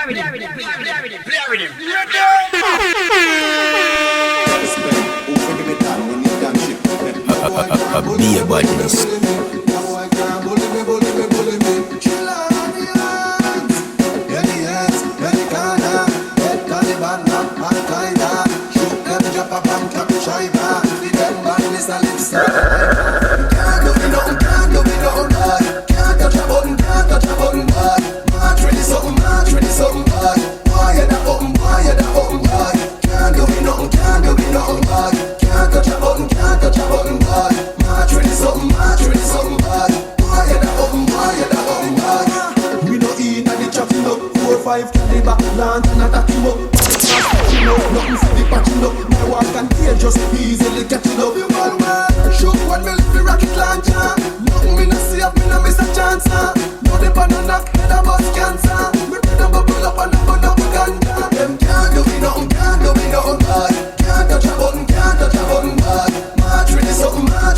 Be a badness. Five caliber, land and attack him up. Nothing for the patching up. My work and tear just easily catching up. You all man, shoot when me lift the rocket launcher. Nothing me no see up, me no miss a chance. No the banana, head a bus cancer. Me put them bubble up and up and up ganja. Them can't do me nothing, can't do me nothing bad. Can't touch a button, can't touch a button bad. March with something bad.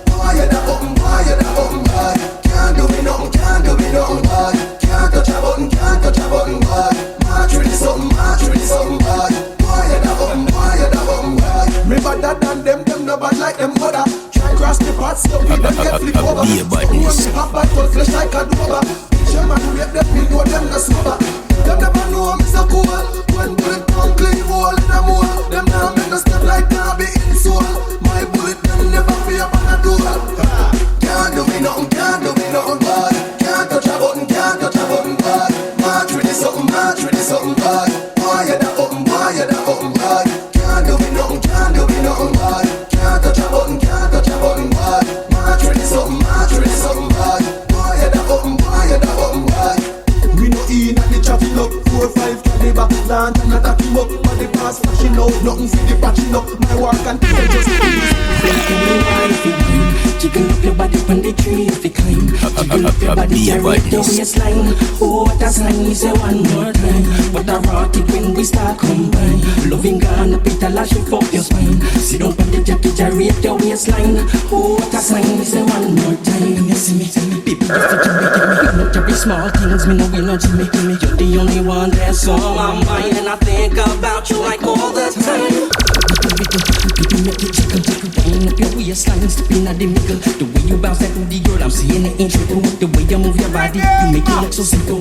Boy you da button bad. Can't do me nothing bad. Can't touch a button bad. March with something bad. Boy you da button bad. Me better than them no bad like them mother. Try cross the path, so we don't get flip over. Be a badness. Me have bad full flesh like a dover. Picture man who rape them, me know them no sober. Them never know me so cool. When bullet come clean hole in a mole. Them now make no step like Darby in soul. My bullet them never fear on a duel. Can't do me nothing bad. Can't touch a button bad. March with something bad. Boy you da button bad. Can't do me nothing bad. Can't touch a button bad. March with something bad. Boy you da button bad. We no in and the chatting up. 4-5 caliber, land and attack him up. But the pass flashing out, nothing for the patching up. My work and tear just jiggle up your body on the tree if you climb. Jiggle up your body right the waistline. Oh, what a sign is a one more time. What a rocket when we start combine. Loving gone up it a lash up your spine. Sit down on the jacket, gyrate your waistline. Oh, what a sign is a one more time. You see me, people just to make me not every small things. Me know we not Jimmy. You're the only one that's on my mind, and I think about you like all the time. People make you jiggle, wind up your waistline, stepping at the middle. The way you bounce that booty, girl, I'm seeing it ain't true. The way you move your body, you make it look so simple.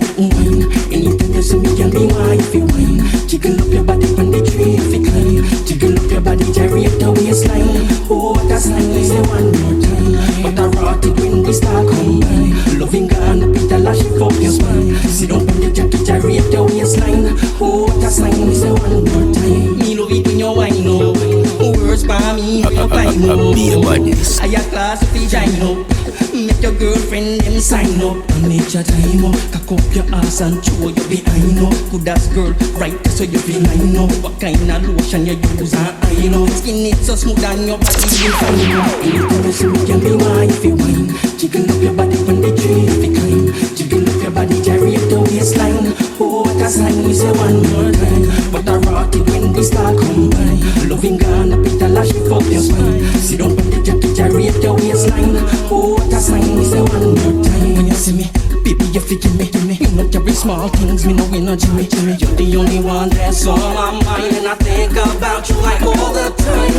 Anything you see me can be mine if you whine. Jiggle up your body on the tree if you climb. Jiggle up your body, gyrate the waistline. Oh, what a sign is a one more time. But I rock it when we start combine. Loving gone up it a lash up your spine. Sit down on the jacket, gyrate the waistline. Oh, what a sign is a one more time. Me love it when you whine up. Words by me, how you climb up. Be a badness. I class if you join up. Make your girlfriend them sign up. And make your time up. Cock up your ass and show you behind up. Good ass girl, right so you feel line up. What kind of lotion you use and I know. Skin it so smooth and your body you fine up. Anything you see me can be mine if you whine. Jiggle up your body on the tree if you climb. Jiggle up your body, gyrate the waistline. Oh, what a sign is a one more time. But I rock it when we start combine. Loving gone up it a lash up your spine. Sit down on the jacket, gyrate your waistline. Oh, what a sign is a one more time. When you see me, baby, you feel me. You know every small things, me know we not Jimmy. You're the only one that's on my mind, and I think about you like all the time.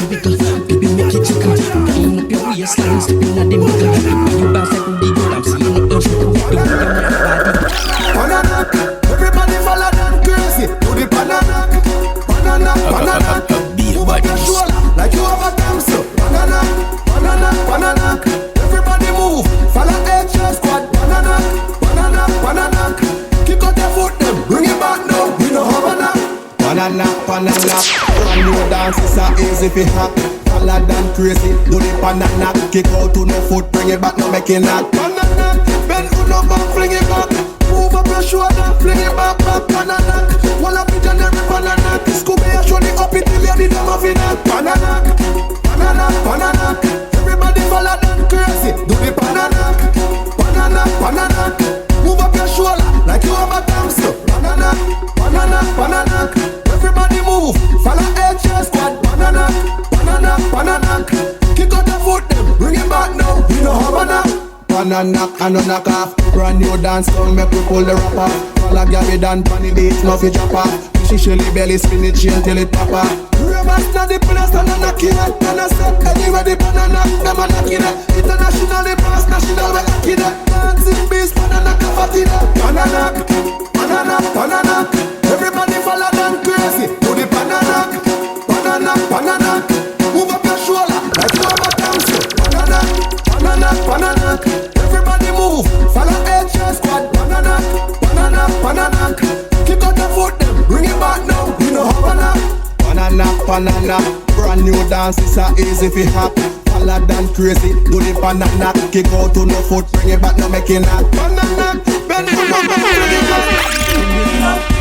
Wiggle, baby, make it jiggle. Wind up your waistline, stepping at the middle. The way you bounce like a big girl, I'm seeing it in you. The way you move your body. Banana, everybody follow them crazy. Do the banana. Be a Move up your badness. shoulder like you have a damn so. Banana. Everybody move. Follow H squad. Banana. Kick out your foot them. Bring it back now. We know how banana. Brand new dance is so easy fi hack. Follow them crazy. Do the banana. Kick out to no foot. Bring it back now. Make it knock. Banana. Bend on up and fling it back. Move up your shoulder. Fling it back. Banana. Wall up it and every banana. Scooby a show the up it till you need them off in a banana. Everybody follow them crazy. Do the banana. Move up your shoulder like you have a dance. Banana. Everybody move. Follow H squad. Banana. Kick out the foot them. Bring it back now. We know how banana. Banana and no knock off. Brand new dance come make we pull the rap off. Follow Gabby Dan Panny Beats, no fi drop off. She shelly belly spin it chain till it pop off. Ravers na the place and a knocking it. And I said anywhere the banana, them a knocking it. Internationally pass, national we knocking it. Dancing beast, banana cover it. Banana, banana, banana. Everybody follow Dan crazy. Do the banana, banana, banana. Move up your shoulder like you have a dance. Banana, banana, banana. Everybody move, follow HJ squad. Banana, banana, banana. Kick out the foot them, bring it back now. You know how banana, banana. Brand new dance is a easy fi hop. Follow Dan crazy, do the banana. Kick out to no foot, bring it back now, make it hot. Banana, bend it up, bring it back.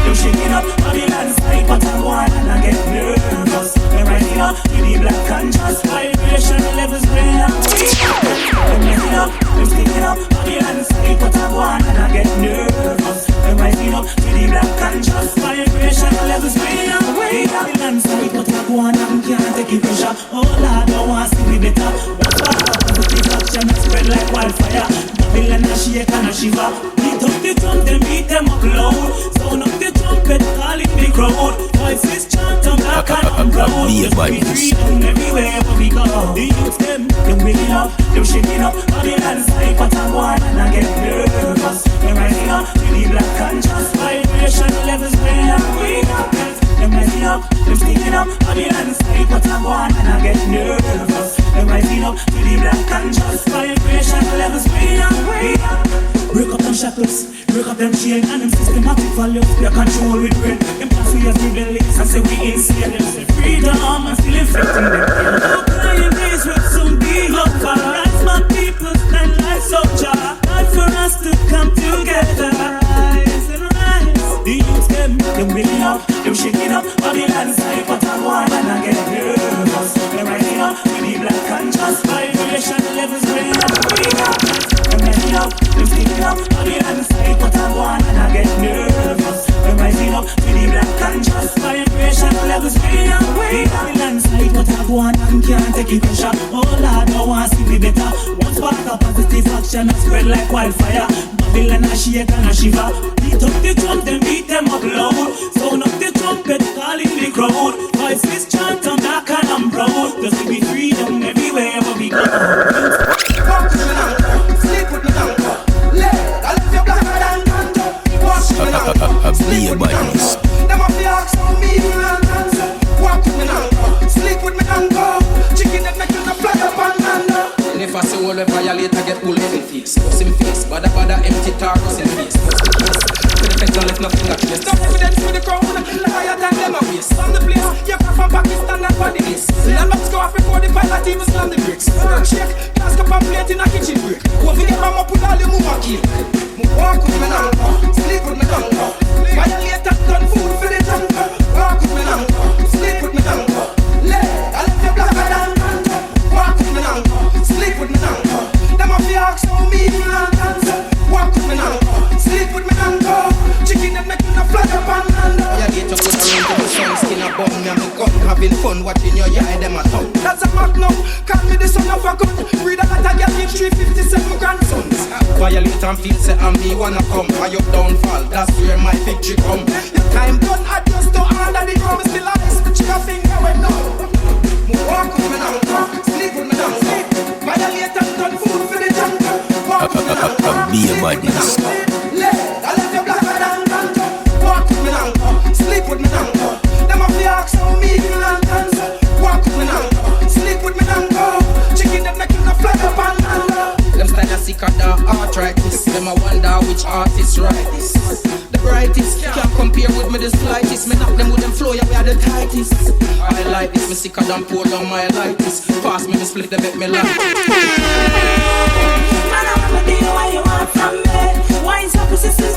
You're shaking up, Babylon side, but I'm one and I get nervous. I'm rising up, with the black conscious vibration levels way up. I'm rising up, I'm sticking up, Babylon side, but I'm one and I get nervous. I'm rising up, with the black conscious vibration levels way up. Babylon side, but I'm one and can't take it pressure. Oh Lord, I want to see me better. What's what happens if this action spread like wildfire? Babylon a shake and a shiver. Beat up the drum, then beat them up loud. Sound up the trumpet, all in the crowd. Voices chant on black and on proud. Just be freedom everywhere where we go. The youth them waking up, them shaking up. Babylon side, but I'm one and I get nervous. Them rising up, to the black conscious vibration levels way up, way up. Them rising up, them sticking up. Babylon side, but I'm one and I get nervous. Them rising up, to the black conscious vibration levels way up, way up. Break up them shackles, break up them chain and them systematic values. We are control with brain. Them pass we as rebellious and say we insane. Them say freedom and still infecting them. No crying days will soon be over. As my people stand like soldier. Not for us to come together. Rise and rise. The youth them waking up, them shaking up. Babylon side, but I'm one and I get nervous. Them rising up, with the black conscious vibration levels way up, way up. Them rising up, them sticking up. Babylon side, but I'm one and I get nervous. Them rising up, with the black conscious vibration levels way up, way up. Babylon side, but I'm one and can't take it pressure. Oh Lord, I want to see me better. One spark of positive action and spread like wildfire. Babylon a shake and a shiver. Beat up the drum, then beat them up loud. Sound up the trumpet, call in the crowd. Voices chant, I'm black and I'm proud. Just to be freedom everywhere where we go. Walk with me now, sleep with me now. Leg, I love you blacker than Kanto. Wash with me now, sleep with me now. Them up the ox on me, you and dance. Walk with me now, sleep with me now. Chicken that make you the fly up and down. And if I say all the violate, I get pulled in face. Cuss him face, bada empty tar, cuss him face. To the feds and left nothing like this. No evidence for the crowd, higher than them a waste. From the place, you come from Pakistan and for the base. Land up go off before the pilot even slam the brakes. Shake, glass cup and plate in a kitchen break. Go for get mama put all the move and kill. Walk with me now, sleep with me now. Violate and done food for the tanker. Walk with me now, sleep with me now. Leg, I left you blacker than Kanto. Walk with me now, sleep with me now. Them a fi ask how me do and dance. Walk with me now, sleep with me now. Chicken that make you the fly up and down. Yeah, get your good around to the sun, skin a bum, me and me gun. Having fun watching your eye, them a tongue. That's a magnum, call me the son of a gun. Read a lot of girl, give 357 grandsons. Violate and feel say and me wanna come. I up downfall, that's where my victory come. Your time done, I just don't under the drum. Still I switch your finger when no. Walk with me now, sleep with me now. Violate and done food for the jungle. Walk with me now, Be a badness. Leg, I left you blacker than Kanto. Walk with me now, sleep with me now. Them a fi ask how me do and dance. Walk with me now, sleep with me now. Chicken that make you the fly up and down. Them style a sicker than arthritis. Them a wonder which artist write this. The brightest can't compare with me the slightest. Me knock them with them flow, yeah we are the tightest. I like this, me sicker than pour down my lightest. Pass me split the bet me like. Man, I wanna be why you want from me. Why is your persistence?